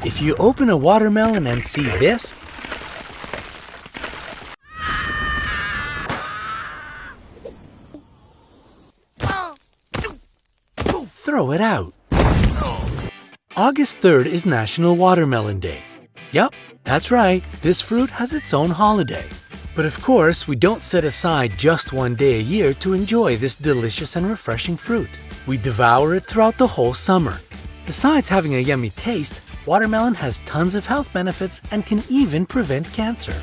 If you open a watermelon and see this, throw it out. August 3rd is National Watermelon Day. Yup, that's right, this fruit has its own holiday. But of course, we don't set aside just one day a year to enjoy this delicious and refreshing fruit. We devour it throughout the whole summer. Besides having a yummy taste, watermelon has tons of health benefits and can even prevent cancer.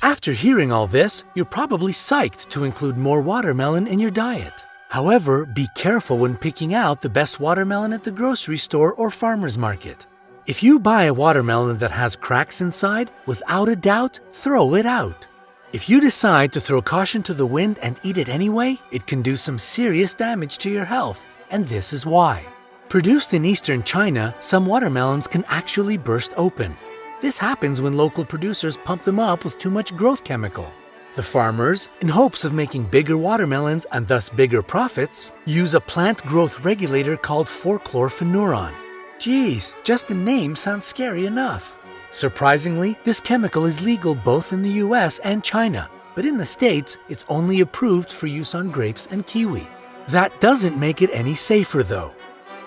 After hearing all this, you're probably psyched to include more watermelon in your diet. However, be careful when picking out the best watermelon at the grocery store or farmer's market. If you buy a watermelon that has cracks inside, without a doubt, throw it out. If you decide to throw caution to the wind and eat it anyway, it can do some serious damage to your health, and this is why. Produced in eastern China, some watermelons can actually burst open. This happens when local producers pump them up with too much growth chemical. The farmers, in hopes of making bigger watermelons and thus bigger profits, use a plant growth regulator called 4-chlorphenuron. Geez, just the name sounds scary enough. Surprisingly, this chemical is legal both in the US and China, but in the States, it's only approved for use on grapes and kiwi. That doesn't make it any safer though.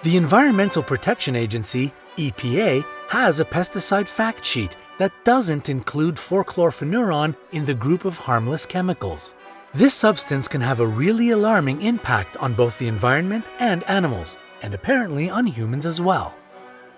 The Environmental Protection Agency, EPA, has a pesticide fact sheet that doesn't include 4-chlorphenuron in the group of harmless chemicals. This substance can have a really alarming impact on both the environment and animals, and apparently on humans as well.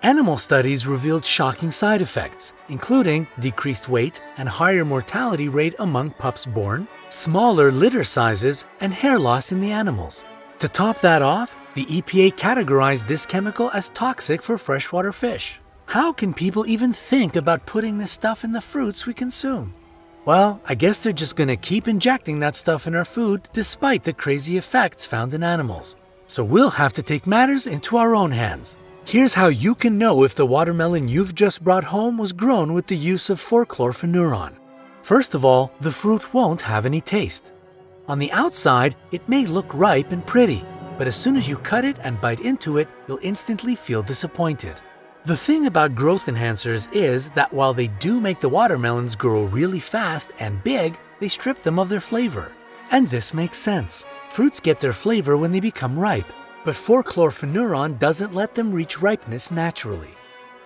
Animal studies revealed shocking side effects, including decreased weight and higher mortality rate among pups born, smaller litter sizes, and hair loss in the animals. To top that off, the EPA categorized this chemical as toxic for freshwater fish. How can people even think about putting this stuff in the fruits we consume? Well, I guess they're just gonna keep injecting that stuff in our food despite the crazy effects found in animals. So we'll have to take matters into our own hands. Here's how you can know if the watermelon you've just brought home was grown with the use of 4-chlorphenuron. First of all, the fruit won't have any taste. On the outside, it may look ripe and pretty, but as soon as you cut it and bite into it, you'll instantly feel disappointed. The thing about growth enhancers is that while they do make the watermelons grow really fast and big, they strip them of their flavor. And this makes sense. Fruits get their flavor when they become ripe, but 4-chlorphenuron doesn't let them reach ripeness naturally.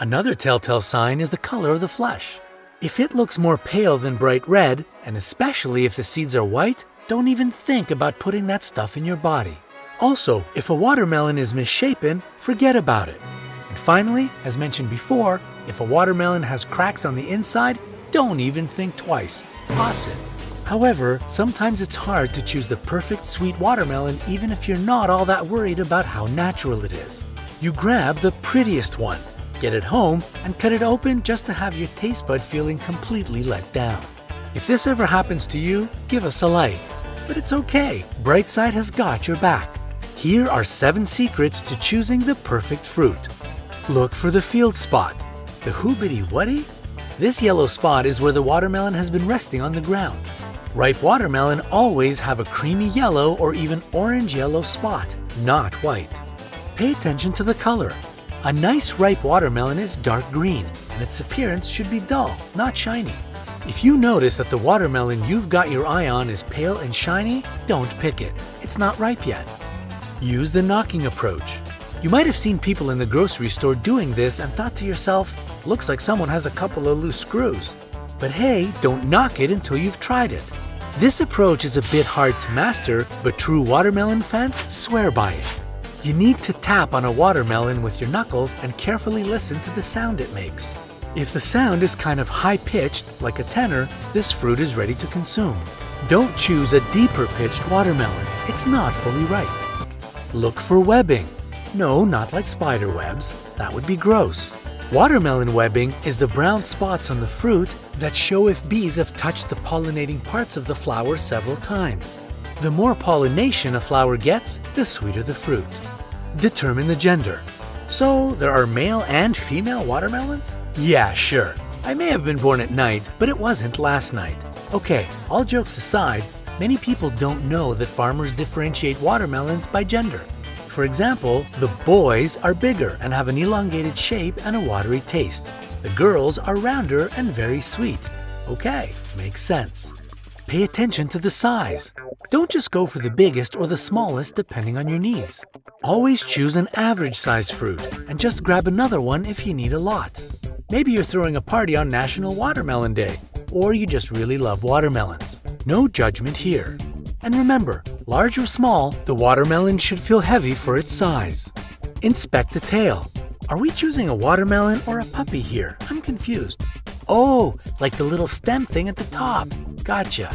Another telltale sign is the color of the flesh. If it looks more pale than bright red, and especially if the seeds are white, don't even think about putting that stuff in your body. Also, if a watermelon is misshapen, forget about it. And finally, as mentioned before, if a watermelon has cracks on the inside, don't even think twice. Toss it. However, sometimes it's hard to choose the perfect sweet watermelon even if you're not all that worried about how natural it is. You grab the prettiest one, get it home, and cut it open just to have your taste bud feeling completely let down. If this ever happens to you, give us a like. But it's okay, Brightside has got your back. Here are 7 secrets to choosing the perfect fruit. Look for the field spot. The hoobity-whatty? This yellow spot is where the watermelon has been resting on the ground. Ripe watermelon always have a creamy yellow or even orange-yellow spot, not white. Pay attention to the color. A nice ripe watermelon is dark green, and its appearance should be dull, not shiny. If you notice that the watermelon you've got your eye on is pale and shiny, don't pick it. It's not ripe yet. Use the knocking approach. You might have seen people in the grocery store doing this and thought to yourself, looks like someone has a couple of loose screws. But hey, don't knock it until you've tried it. This approach is a bit hard to master, but true watermelon fans swear by it. You need to tap on a watermelon with your knuckles and carefully listen to the sound it makes. If the sound is kind of high-pitched, like a tenor, this fruit is ready to consume. Don't choose a deeper-pitched watermelon. It's not fully ripe. Look for webbing. No, not like spider webs. That would be gross. Watermelon webbing is the brown spots on the fruit that show if bees have touched the pollinating parts of the flower several times. The more pollination a flower gets, the sweeter the fruit. Determine the gender. So, there are male and female watermelons? Yeah, sure. I may have been born at night, but it wasn't last night. Okay, all jokes aside, many people don't know that farmers differentiate watermelons by gender. For example, the boys are bigger and have an elongated shape and a watery taste. The girls are rounder and very sweet. Okay, makes sense. Pay attention to the size. Don't just go for the biggest or the smallest depending on your needs. Always choose an average size fruit and just grab another one if you need a lot. Maybe you're throwing a party on National Watermelon Day, or you just really love watermelons. No judgment here. And remember, large or small, the watermelon should feel heavy for its size. Inspect the tail. Are we choosing a watermelon or a puppy here? I'm confused. Oh, like the little stem thing at the top. Gotcha.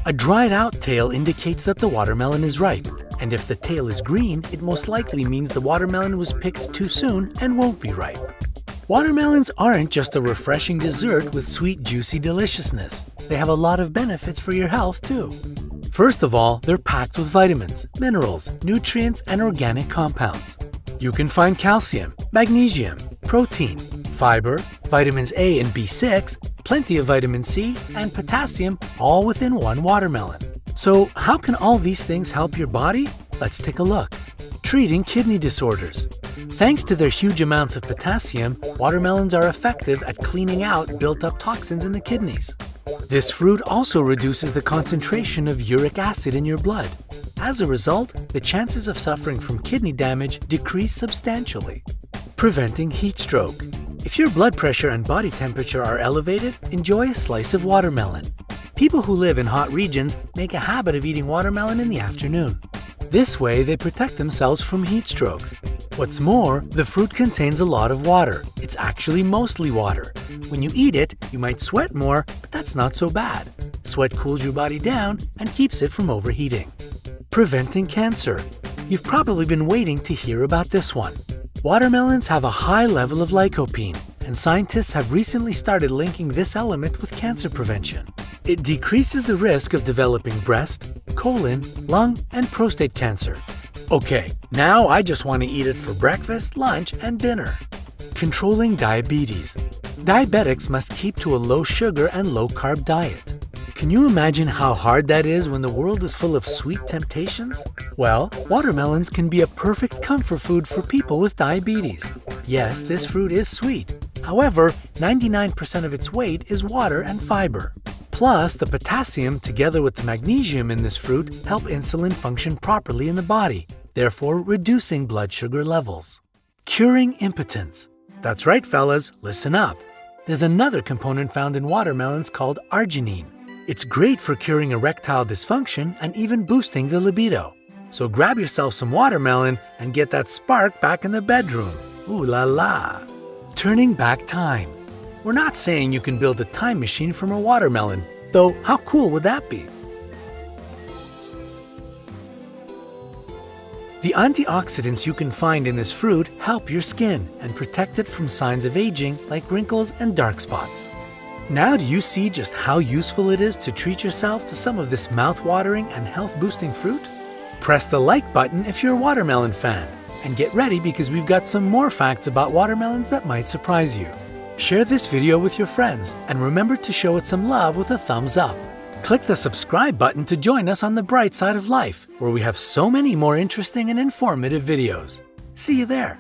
A dried out tail indicates that the watermelon is ripe, and if the tail is green, it most likely means the watermelon was picked too soon and won't be ripe. Watermelons aren't just a refreshing dessert with sweet, juicy deliciousness. They have a lot of benefits for your health too. First of all, they're packed with vitamins, minerals, nutrients, and organic compounds. You can find calcium, magnesium, protein, fiber, vitamins A and B6, plenty of vitamin C, and potassium all within one watermelon. So how can all these things help your body? Let's take a look. Treating kidney disorders. Thanks to their huge amounts of potassium, watermelons are effective at cleaning out built-up toxins in the kidneys. This fruit also reduces the concentration of uric acid in your blood. As a result, the chances of suffering from kidney damage decrease substantially. Preventing heat stroke. If your blood pressure and body temperature are elevated, enjoy a slice of watermelon. People who live in hot regions make a habit of eating watermelon in the afternoon. This way, they protect themselves from heat stroke. What's more, the fruit contains a lot of water. It's actually mostly water. When you eat it, you might sweat more, but that's not so bad. Sweat cools your body down and keeps it from overheating. Preventing cancer. You've probably been waiting to hear about this one. Watermelons have a high level of lycopene, and scientists have recently started linking this element with cancer prevention. It decreases the risk of developing breast, colon, lung, and prostate cancer. Okay, now I just want to eat it for breakfast, lunch, and dinner. Controlling diabetes. Diabetics must keep to a low sugar and low carb diet. Can you imagine how hard that is when the world is full of sweet temptations? Well, watermelons can be a perfect comfort food for people with diabetes. Yes, this fruit is sweet. However, 99% of its weight is water and fiber. Plus, the potassium together with the magnesium in this fruit help insulin function properly in the body, therefore reducing blood sugar levels. Curing impotence. That's right, fellas, listen up. There's another component found in watermelons called arginine. It's great for curing erectile dysfunction and even boosting the libido. So grab yourself some watermelon and get that spark back in the bedroom. Ooh la la. Turning back time. We're not saying you can build a time machine from a watermelon, though how cool would that be? The antioxidants you can find in this fruit help your skin and protect it from signs of aging like wrinkles and dark spots. Now do you see just how useful it is to treat yourself to some of this mouth-watering and health-boosting fruit? Press the like button if you're a watermelon fan, and get ready because we've got some more facts about watermelons that might surprise you. Share this video with your friends, and remember to show it some love with a thumbs up. Click the subscribe button to join us on the bright side of life, where we have so many more interesting and informative videos. See you there.